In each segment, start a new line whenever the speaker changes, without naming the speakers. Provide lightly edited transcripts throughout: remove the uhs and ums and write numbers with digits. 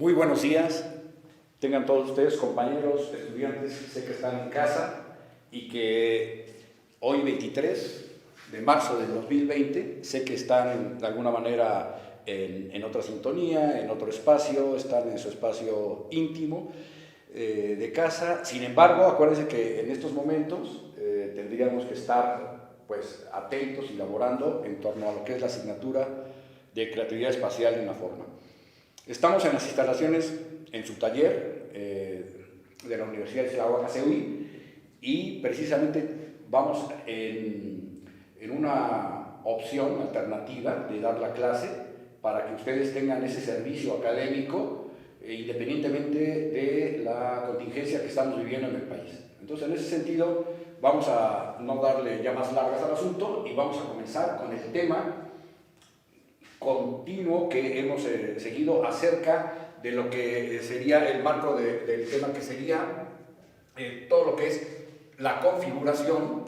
Muy buenos días, tengan todos ustedes, compañeros, estudiantes, sé que están en casa y que hoy 23 de marzo del 2020, sé que están de alguna manera en otra sintonía, en otro espacio, están en su espacio íntimo de casa. Sin embargo, acuérdense que en estos momentos tendríamos que estar pues atentos y laborando en torno a lo que es la asignatura de creatividad espacial de una forma. Estamos en las instalaciones, en su taller de la Universidad de Chihuahua, CUI, y precisamente vamos en una opción alternativa de dar la clase para que ustedes tengan ese servicio académico independientemente de la contingencia que estamos viviendo en el país. Entonces, en ese sentido, vamos a no darle ya más largas al asunto y vamos a comenzar con el tema continuo que hemos seguido acerca de lo que sería el marco del tema, que sería todo lo que es la configuración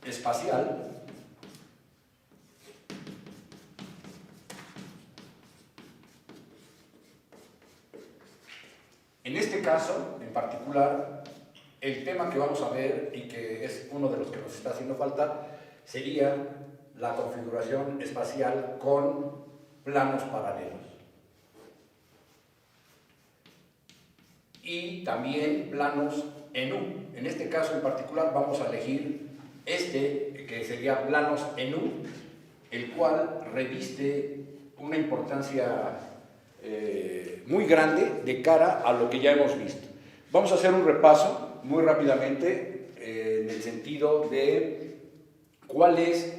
espacial en este caso, en particular, el tema que vamos a ver y que es uno de los que nos está haciendo falta sería la configuración espacial con planos paralelos. Y también planos en U. En este caso en particular vamos a elegir que sería planos en U, el cual reviste una importancia muy grande de cara a lo que ya hemos visto. Vamos a hacer un repaso muy rápidamente en el sentido de cuál es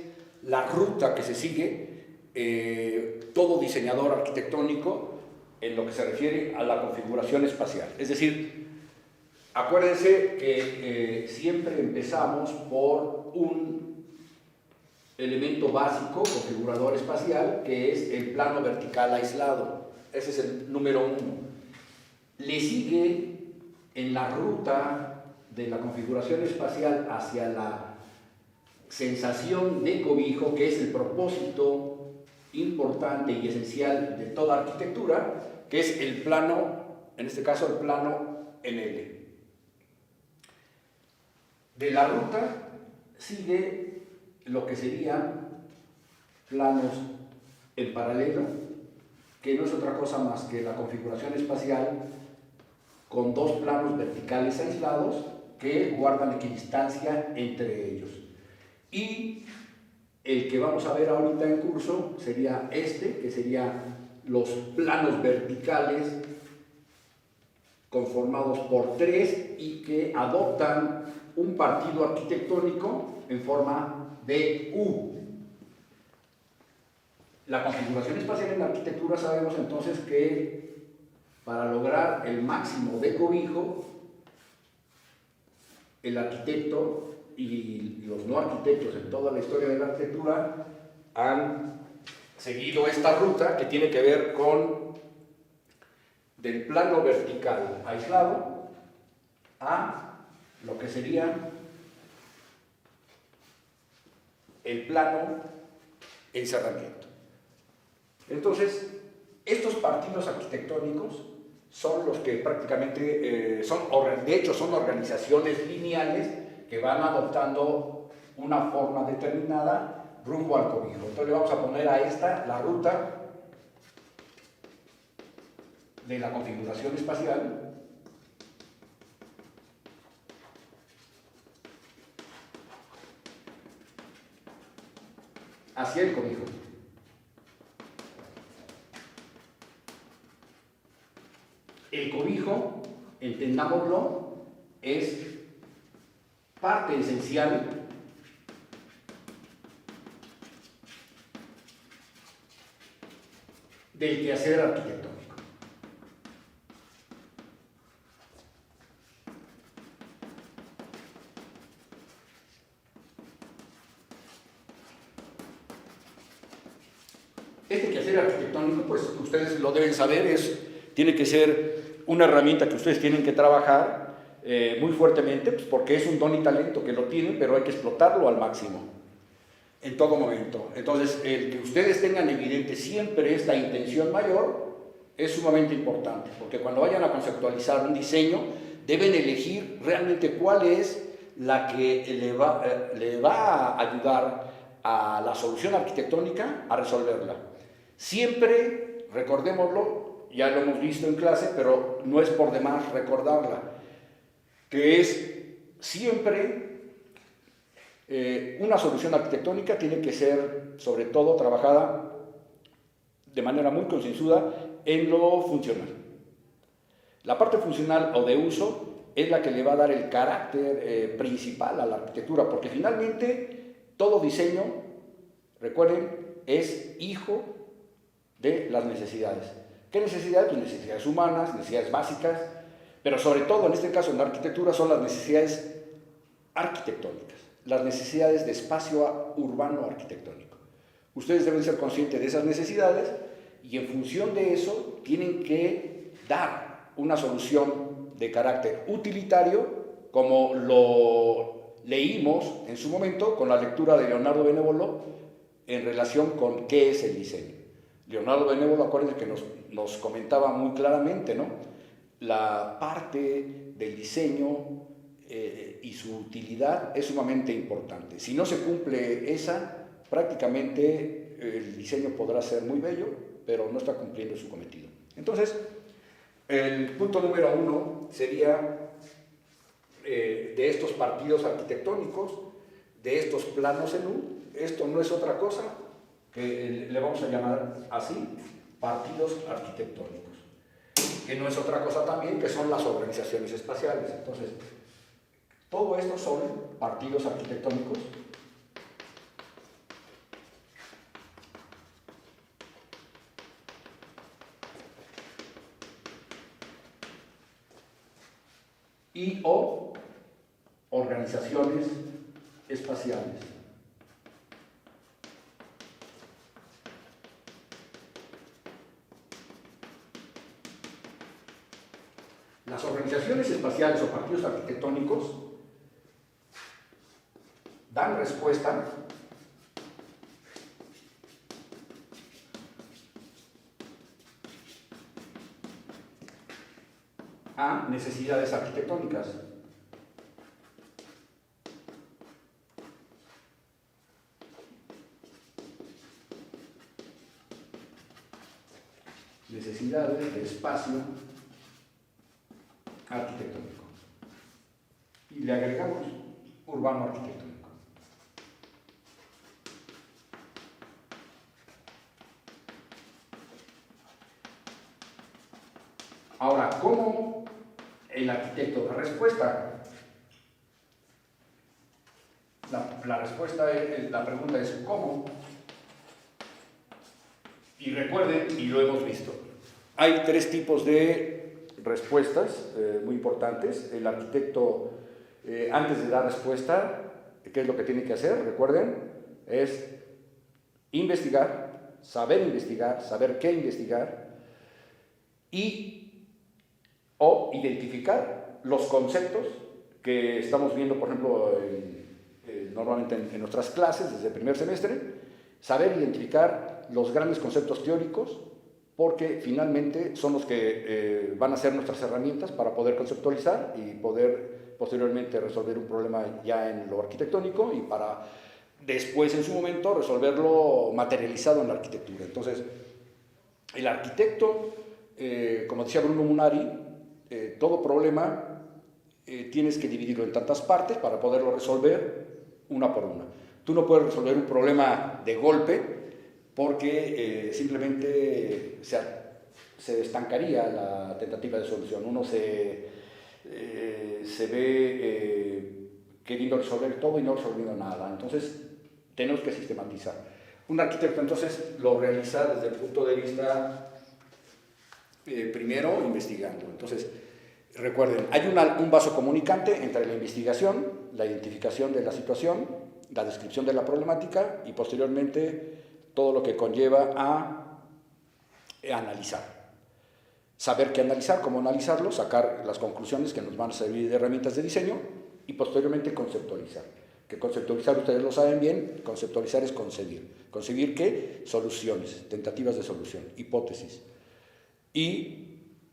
la ruta que se sigue todo diseñador arquitectónico en lo que se refiere a la configuración espacial. Es decir, acuérdense que siempre empezamos por un elemento básico, configurador espacial, que es el plano vertical aislado. Ese es el número 1. Le sigue en la ruta de la configuración espacial hacia la sensación de cobijo, que es el propósito importante y esencial de toda arquitectura, que es el plano, en este caso el plano en L. De la ruta sigue lo que serían planos en paralelo, que no es otra cosa más que la configuración espacial con dos planos verticales aislados que guardan equidistancia entre ellos. Y el que vamos a ver ahorita en curso sería que serían los planos verticales conformados por tres y que adoptan un partido arquitectónico en forma de U. La configuración espacial en la arquitectura sabemos entonces que para lograr el máximo de cobijo, el arquitecto y los no arquitectos en toda la historia de la arquitectura han seguido esta ruta que tiene que ver con del plano vertical aislado a lo que sería el plano encerramiento. Entonces, estos partidos arquitectónicos son los que prácticamente de hecho son organizaciones lineales que van adoptando una forma determinada rumbo al cobijo. Entonces le vamos a poner a esta la ruta de la configuración espacial hacia el cobijo. El cobijo, entendámoslo, es parte esencial del quehacer arquitectónico. Este quehacer arquitectónico, pues ustedes lo deben saber, tiene que ser una herramienta que ustedes tienen que trabajar muy fuertemente, pues porque es un don y talento que lo tienen, pero hay que explotarlo al máximo. en todo momento. Entonces, el que ustedes tengan evidente siempre esta intención mayor es sumamente importante, porque cuando vayan a conceptualizar un diseño, deben elegir realmente cuál es la que le va a ayudar a la solución arquitectónica a resolverla. Siempre, recordémoslo, ya lo hemos visto en clase, pero no es por demás recordarla, que es siempre una solución arquitectónica tiene que ser, sobre todo, trabajada de manera muy concienzuda en lo funcional. La parte funcional o de uso es la que le va a dar el carácter principal a la arquitectura, porque finalmente todo diseño, recuerden, es hijo de las necesidades. ¿Qué necesidades? Pues necesidades humanas, necesidades básicas, pero sobre todo en este caso en la arquitectura son las necesidades arquitectónicas, las necesidades de espacio urbano arquitectónico. Ustedes deben ser conscientes de esas necesidades y en función de eso tienen que dar una solución de carácter utilitario, como lo leímos en su momento con la lectura de Leonardo Benévolo en relación con qué es el diseño. Leonardo Benévolo, acuérdense que nos comentaba muy claramente, ¿no?, la parte del diseño y su utilidad es sumamente importante. Si no se cumple esa, prácticamente el diseño podrá ser muy bello, pero no está cumpliendo su cometido. Entonces, el punto número 1 sería de estos partidos arquitectónicos, de estos planos en U. Esto no es otra cosa que le vamos a llamar así, partidos arquitectónicos, que no es otra cosa también que son las organizaciones espaciales. Entonces, todo esto son partidos arquitectónicos y o organizaciones espaciales. Las organizaciones espaciales o partidos arquitectónicos dan respuesta a necesidades arquitectónicas. Necesidades de espacio arquitectónico. Y le agregamos urbano arquitectónico. Ahora, ¿cómo el arquitecto da respuesta? La respuesta, la pregunta es ¿cómo? Y recuerden, y lo hemos visto, hay 3 tipos de respuestas muy importantes. El arquitecto, antes de dar respuesta, ¿qué es lo que tiene que hacer? Recuerden, es investigar, saber qué investigar o identificar los conceptos que estamos viendo, por ejemplo, normalmente en nuestras clases desde el primer semestre, saber identificar los grandes conceptos teóricos, porque finalmente son los que van a ser nuestras herramientas para poder conceptualizar y poder posteriormente resolver un problema ya en lo arquitectónico y para después en su momento resolverlo materializado en la arquitectura. Entonces, el arquitecto, como decía Bruno Munari, todo problema tienes que dividirlo en tantas partes para poderlo resolver una por una. Tú no puedes resolver un problema de golpe porque simplemente se estancaría la tentativa de solución. Uno se ve queriendo resolver todo y no resolviendo nada. Entonces, tenemos que sistematizar. Un arquitecto entonces lo realiza desde el punto de vista primero investigando. Entonces, recuerden, hay un vaso comunicante entre la investigación, la identificación de la situación, la descripción de la problemática y posteriormente todo lo que conlleva a analizar. Saber qué analizar, cómo analizarlo, sacar las conclusiones que nos van a servir de herramientas de diseño y posteriormente conceptualizar. que conceptualizar, ustedes lo saben bien, conceptualizar es concebir. ¿Concebir qué? Soluciones, tentativas de solución, hipótesis. Y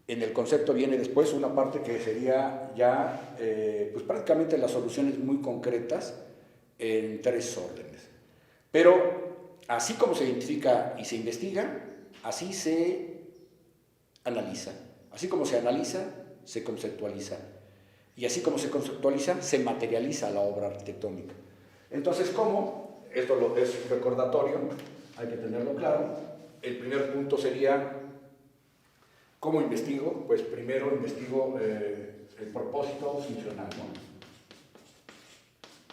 en el concepto viene después una parte que sería ya pues prácticamente las soluciones muy concretas en 3 órdenes. Pero así como se identifica y se investiga, así se analiza. Así como se analiza, se conceptualiza. Y así como se conceptualiza, se materializa la obra arquitectónica. Entonces, ¿cómo? Esto es un recordatorio, hay que tenerlo claro. El primer punto sería, ¿cómo investigo? Pues primero investigo el propósito funcional, ¿no?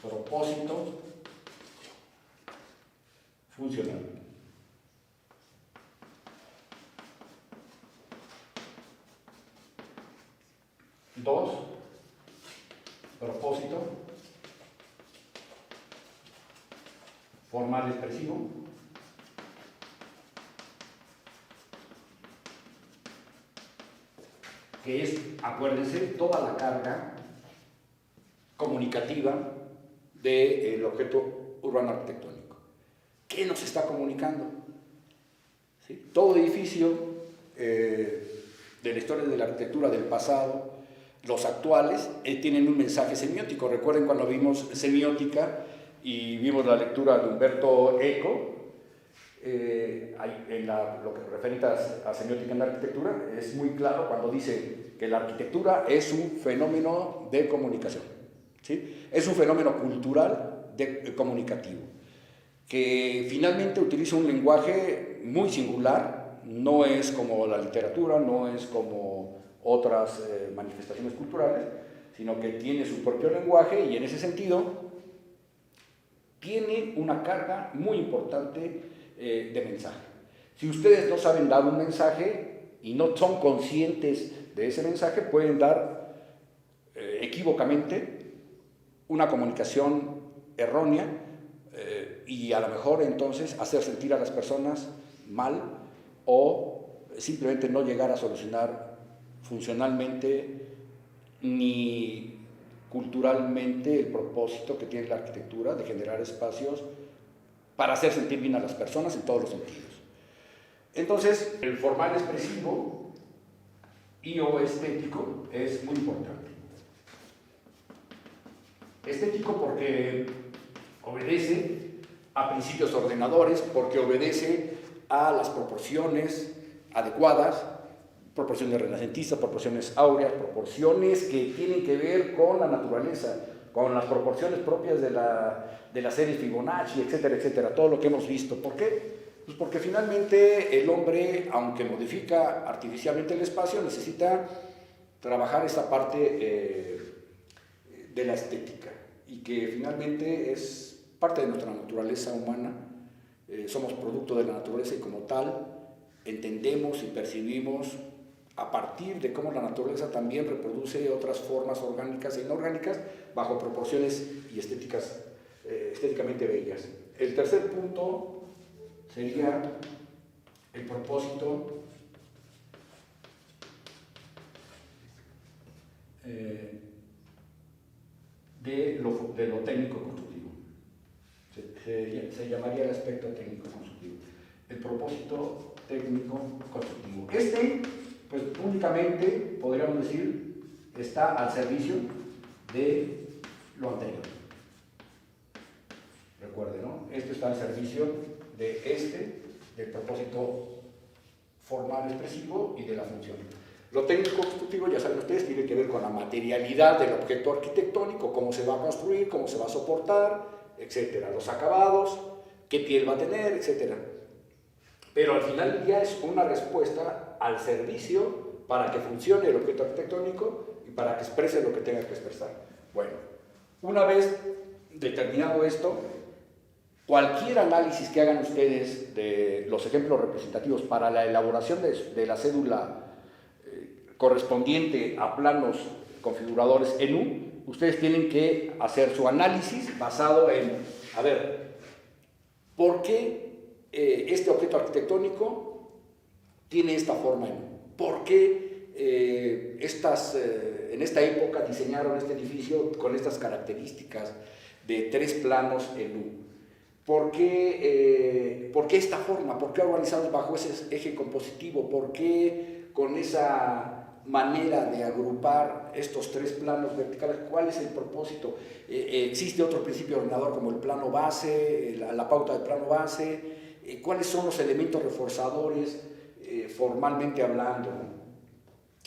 Propósito funcional. Dos, propósito formal expresivo. Que es, acuérdense, toda la carga comunicativa del objeto urbano arquitectónico. ¿Qué nos está comunicando? ¿Sí? Todo edificio de la historia de la arquitectura del pasado, los actuales, tienen un mensaje semiótico. Recuerden cuando vimos semiótica y vimos la lectura de Umberto Eco, lo que referente a semiótica en la arquitectura, es muy claro cuando dice que la arquitectura es un fenómeno de comunicación, ¿sí? Es un fenómeno cultural comunicativo, que finalmente utiliza un lenguaje muy singular, no es como la literatura, no es como otras manifestaciones culturales, sino que tiene su propio lenguaje y en ese sentido tiene una carga muy importante de mensaje. Si ustedes no saben dar un mensaje y no son conscientes de ese mensaje, pueden dar equívocamente una comunicación errónea y a lo mejor entonces hacer sentir a las personas mal o simplemente no llegar a solucionar funcionalmente ni culturalmente el propósito que tiene la arquitectura de generar espacios para hacer sentir bien a las personas en todos los sentidos. Entonces, el formal expresivo y o estético es muy importante. Estético porque obedece a principios ordenadores, porque obedece a las proporciones adecuadas, proporciones renacentistas, proporciones áureas, proporciones que tienen que ver con la naturaleza, con las proporciones propias de la serie Fibonacci, etcétera, etcétera, todo lo que hemos visto. ¿Por qué? Pues porque finalmente el hombre, aunque modifica artificialmente el espacio, necesita trabajar esta parte de la estética y que finalmente es parte de nuestra naturaleza humana. Somos producto de la naturaleza y como tal entendemos y percibimos a partir de cómo la naturaleza también reproduce otras formas orgánicas e inorgánicas bajo proporciones y estéticamente bellas. El tercer punto sería el propósito de lo técnico constructivo. Se llamaría el aspecto técnico constructivo. El propósito técnico constructivo. Pues únicamente, podríamos decir, está al servicio de lo anterior. Recuerden, ¿no? Esto está al servicio del propósito formal expresivo y de la función. Lo técnico constructivo, ya saben ustedes, tiene que ver con la materialidad del objeto arquitectónico, cómo se va a construir, cómo se va a soportar, etcétera, los acabados, qué piel va a tener, etcétera. Pero al final ya es una respuesta al servicio para que funcione el objeto arquitectónico y para que exprese lo que tenga que expresar. Bueno, una vez determinado esto, cualquier análisis que hagan ustedes de los ejemplos representativos para la elaboración de la cédula correspondiente a planos configuradores en U, ustedes tienen que hacer su análisis basado en, a ver, ¿por qué este objeto arquitectónico tiene esta forma en U? ¿Por qué en esta época diseñaron este edificio con estas características? de 3 planos en U. ¿Por qué esta forma? ¿Por qué organizados bajo ese eje compositivo? ¿Por qué con esa manera de agrupar estos 3 planos verticales? ¿Cuál es el propósito? ¿Existe otro principio ordenador como el plano base, la pauta del plano base? ¿Cuáles son los elementos reforzadores formalmente hablando?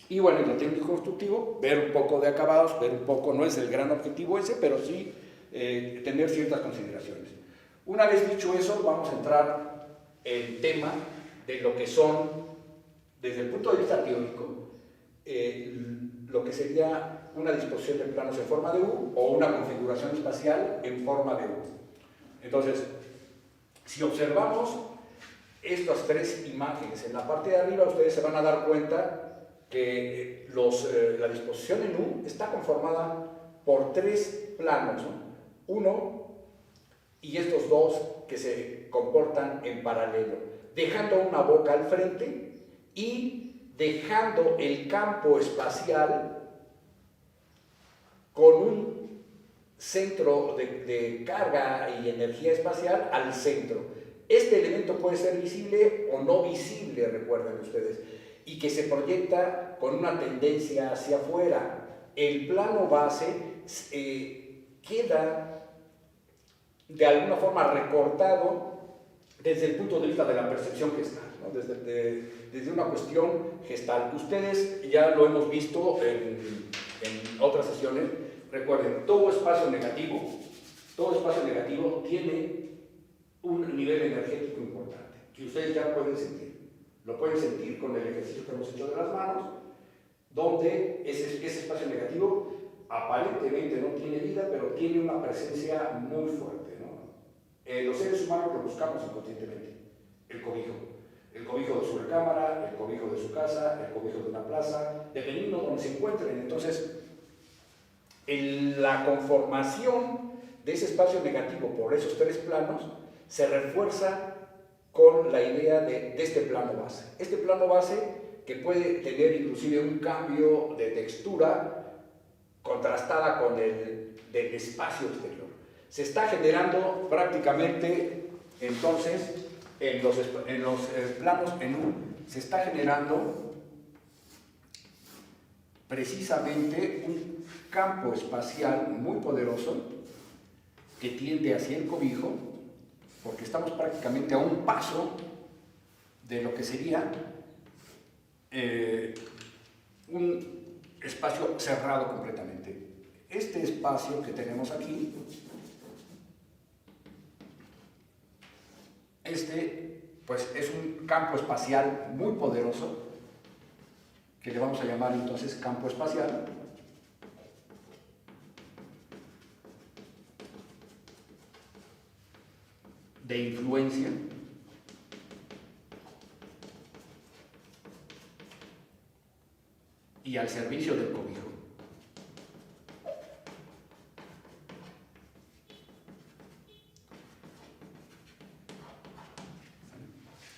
Y bueno, en lo técnico constructivo, ver un poco de acabados, ver un poco, no es el gran objetivo ese, pero sí tener ciertas consideraciones. Una vez dicho eso, vamos a entrar en tema de lo que son, desde el punto de vista teórico, lo que sería una disposición de planos en forma de U o una configuración espacial en forma de U. Entonces, si observamos estas 3 imágenes en la parte de arriba, ustedes se van a dar cuenta que la disposición en U está conformada por 3 planos, ¿no? Uno y estos 2 que se comportan en paralelo, dejando una boca al frente y dejando el campo espacial con un centro de carga y energía espacial al centro. Este elemento puede ser visible o no visible, recuerden ustedes, y que se proyecta con una tendencia hacia afuera. El plano base queda de alguna forma recortado desde el punto de vista de la percepción gestal, ¿no? Desde una cuestión gestal. Ustedes ya lo hemos visto en otras sesiones. Recuerden, todo espacio negativo tiene un nivel energético importante, que ustedes ya pueden sentir. Lo pueden sentir con el ejercicio que hemos hecho de las manos, donde ese espacio negativo aparentemente no tiene vida, pero tiene una presencia muy fuerte, ¿no? Los seres humanos lo buscamos inconscientemente. El cobijo de su recámara, el cobijo de su casa, el cobijo de una plaza, dependiendo de donde se encuentren. Entonces, la conformación de ese espacio negativo por esos 3 planos se refuerza con la idea de este plano base. Este plano base que puede tener inclusive un cambio de textura contrastada con el del espacio exterior. Se está generando prácticamente, entonces, en los planos en U, se está generando precisamente un campo espacial muy poderoso que tiende hacia el cobijo, porque estamos prácticamente a un paso de lo que sería un espacio cerrado completamente. Este espacio que tenemos aquí, pues es un campo espacial muy poderoso, que le vamos a llamar entonces campo espacial. De influencia y al servicio del cobijo.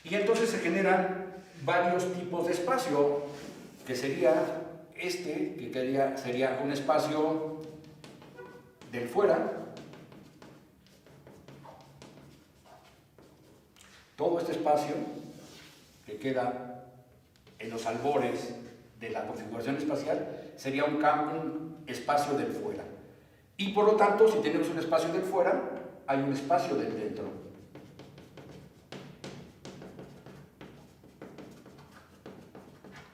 Y entonces se generan varios tipos de espacio, que sería sería un espacio del fuera. Todo este espacio que queda en los albores de la configuración espacial sería un espacio del fuera. Y por lo tanto, si tenemos un espacio del fuera, hay un espacio del dentro.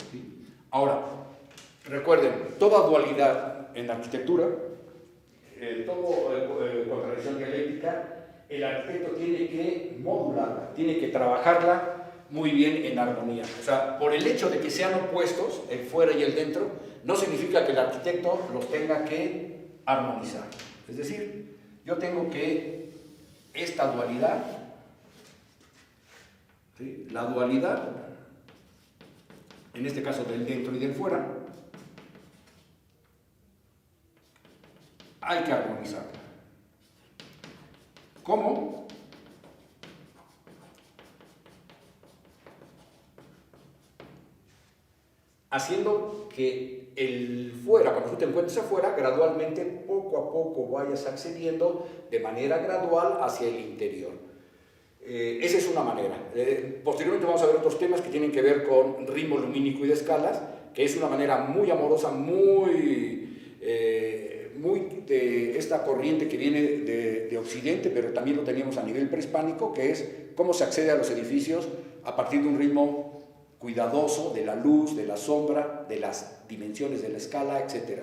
¿Sí? Ahora, recuerden, toda dualidad en la arquitectura, contradicción dialéctica, el arquitecto tiene que modularla, tiene que trabajarla muy bien en armonía. O sea, por el hecho de que sean opuestos, el fuera y el dentro, no significa que el arquitecto los tenga que armonizar. Es decir, yo tengo que esta dualidad, ¿sí? La dualidad, en este caso del dentro y del fuera, hay que armonizarla. ¿Cómo? Haciendo que el fuera, cuando tú te encuentres afuera, gradualmente, poco a poco vayas accediendo de manera gradual hacia el interior. Esa es una manera. Posteriormente vamos a ver otros temas que tienen que ver con ritmo lumínico y de escalas, que es una manera muy amorosa, muy de esta corriente que viene de Occidente, pero también lo teníamos a nivel prehispánico, que es cómo se accede a los edificios a partir de un ritmo cuidadoso de la luz, de la sombra, de las dimensiones de la escala, etc.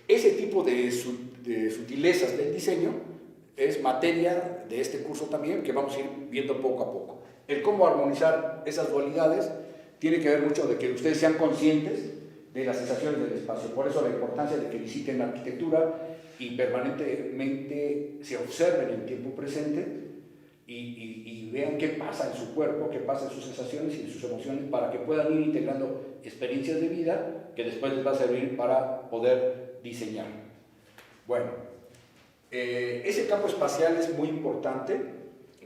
Ese tipo de sutilezas del diseño es materia de este curso también, que vamos a ir viendo poco a poco. El cómo armonizar esas dualidades tiene que ver mucho de que ustedes sean conscientes de las sensaciones del espacio. Por eso la importancia de que visiten la arquitectura y permanentemente se observen en tiempo presente y vean qué pasa en su cuerpo, qué pasa en sus sensaciones y en sus emociones, para que puedan ir integrando experiencias de vida que después les va a servir para poder diseñar. Bueno, ese campo espacial es muy importante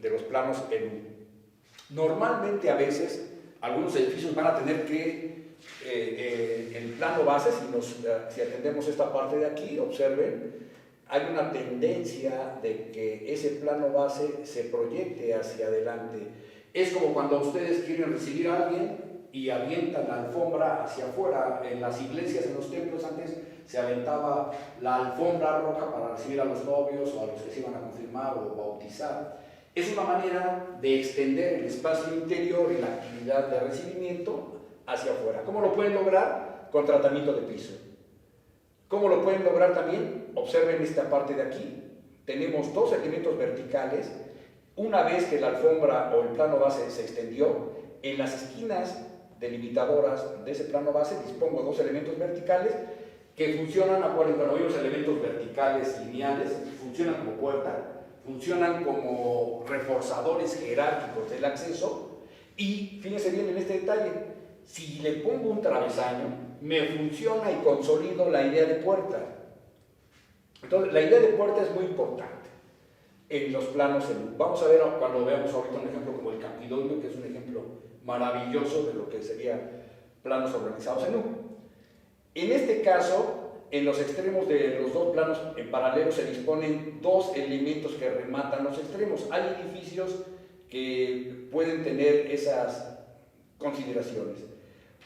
de los planos en U. Normalmente a veces algunos edificios van a tener que el plano base, si atendemos esta parte de aquí, observen, hay una tendencia de que ese plano base se proyecte hacia adelante. Es como cuando ustedes quieren recibir a alguien y avientan la alfombra hacia afuera. En las iglesias, en los templos, antes se aventaba la alfombra roja para recibir a los novios o a los que se iban a confirmar o bautizar. Es una manera de extender el espacio interior y la actividad de recibimiento hacia afuera. ¿Cómo lo pueden lograr? Con tratamiento de piso. ¿Cómo lo pueden lograr también? Observen esta parte de aquí. Tenemos dos elementos verticales. Una vez que la alfombra o el plano base se extendió, en las esquinas delimitadoras de ese plano base dispongo dos elementos verticales que funcionan, acuérdense, cuando vimos elementos verticales lineales, funcionan como puerta, funcionan como reforzadores jerárquicos del acceso. Y fíjense bien en este detalle, si le pongo un travesaño, me funciona y consolido la idea de puerta. Entonces, la idea de puerta es muy importante en los planos en U. Vamos a ver cuando veamos ahorita un ejemplo como el Campidoglio, que es un ejemplo maravilloso de lo que serían planos organizados en U. En este caso, en los extremos de los dos planos en paralelo se disponen dos elementos que rematan los extremos. Hay edificios que pueden tener esas consideraciones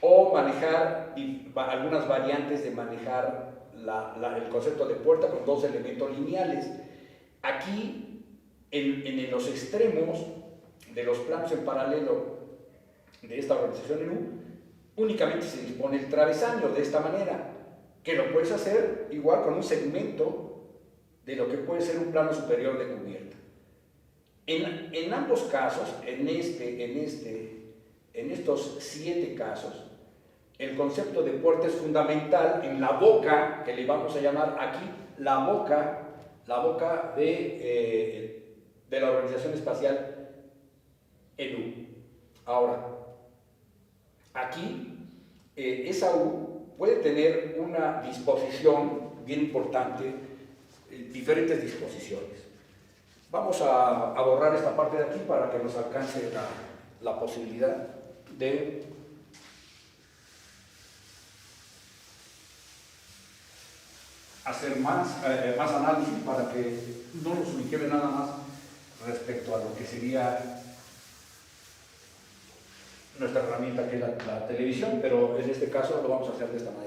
o manejar algunas variantes de manejar el concepto de puerta con dos elementos lineales. Aquí, en los extremos de los planos en paralelo de esta organización en U, únicamente se dispone el travesaño de esta manera, que lo puedes hacer igual con un segmento de lo que puede ser un plano superior de cubierta. En ambos casos, en estos 7 casos, el concepto de puerta es fundamental en la boca, que le vamos a llamar aquí la boca de la organización espacial en U. Ahora, aquí esa U puede tener una disposición bien importante, diferentes disposiciones. Vamos a borrar esta parte de aquí para que nos alcance la posibilidad de hacer más análisis para que no nos ubiquemos nada más respecto a lo que sería nuestra herramienta, que es la televisión, pero en este caso lo vamos a hacer de esta manera.